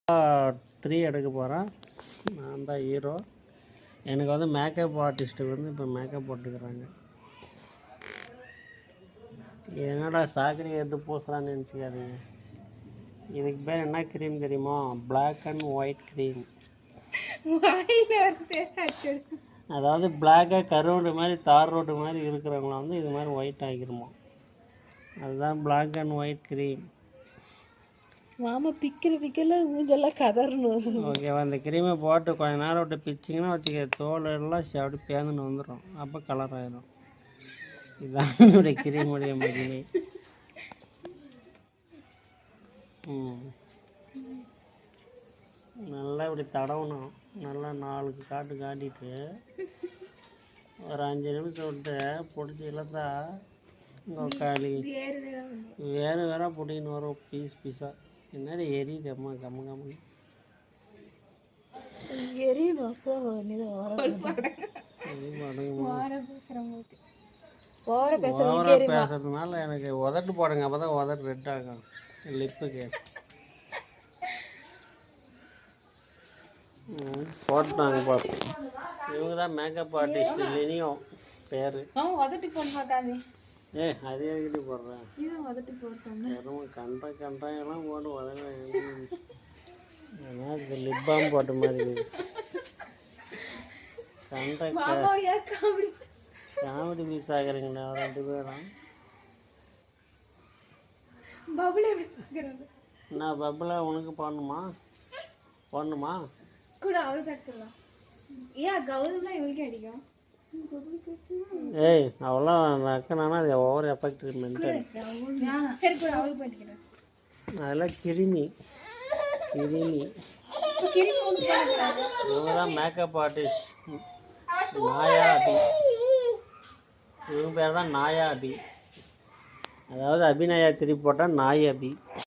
3 எடுக்க போகிறேன். நான் தான் ஹீரோ. எனக்கு வந்து மேக்கப் ஆர்டிஸ்ட்டுக்கு வந்து இப்போ மேக்கப் போட்டுக்கிறாங்க. என்னடா சாக்கடை எடுத்து பூசலான்னு நினச்சிக்காதீங்க. இதுக்கு பேர் என்ன க்ரீம் தெரியுமா? Black and white cream. அதாவது பிளாக்காக கருவண்டு மாதிரி தார் ரோடு மாதிரி இருக்கிறவங்கள வந்து இது மாதிரி ஒயிட் ஆகிருமா. அதுதான் பிளாக் அண்ட் ஒயிட் க்ரீம். மாமா பிக்கல மூஞ்செல்லாம் கதறணும். ஓகேவா? அந்த க்ரீமை போட்டு கொஞ்ச நேரம் விட்டு பிச்சிங்கன்னா வச்சுக்க, தோல் எல்லாம் அப்படி பேந்துன்னு வந்துடும். அப்போ கலர் ஆகிடும். இதுதான் என்னுடைய க்ரீமுடைய மகிமை. நல்லா இப்படி தடவணும். நல்லா 4 காட்டு காட்டிட்டு ஒரு 5 நிமிஷம் விட்டு பிடிச்சி இழுத்தா உக்காளி வேற பிடிக்கின்னு வரும் பீஸாக. என்னடி எரியுது அம்மா கம்ம பேசுறதுனால எனக்கு உதட்டு போடுங்க. அப்போ தான் உதட்டு ரெட் ஆகும் லிப்புக்கு. போட்டாங்க பார்ப்போம். இவங்க தான் மேக்கப் ஆர்டிஸ்ட் லினியும் பேர். அது எதுக்கிட்டு போடுறேன்? வெறும் கண்டாயெல்லாம் போட்டு உதவி இது லிப் பாம் போட்ட மாதிரி. காமெடி பீஸ் ஆகிறீங்கண்ணா 2 பேரும். நான் பப்பிளா உனக்கு போடணுமா கூட அவளுக்கு அடிச்சிடலாம். ஏன் கௌதம்லாம் இவளுக்கு அடிக்கும்? ஏய் அவெல்லாம் நக்கனானா அது ஓவர் எஃபெக்ட் மென்டல். சரி கூட அவளுக்கு பண்ணிக்கிறேன். அதெல்லாம் கிருமி. இவங்க தான் மேக்கப் ஆர்டிஸ்ட் நாயா அபி. இவங்க பேர் தான் நாயா அபி. அதாவது அபிநயா திருப்பி போட்டால் நாய் அபி.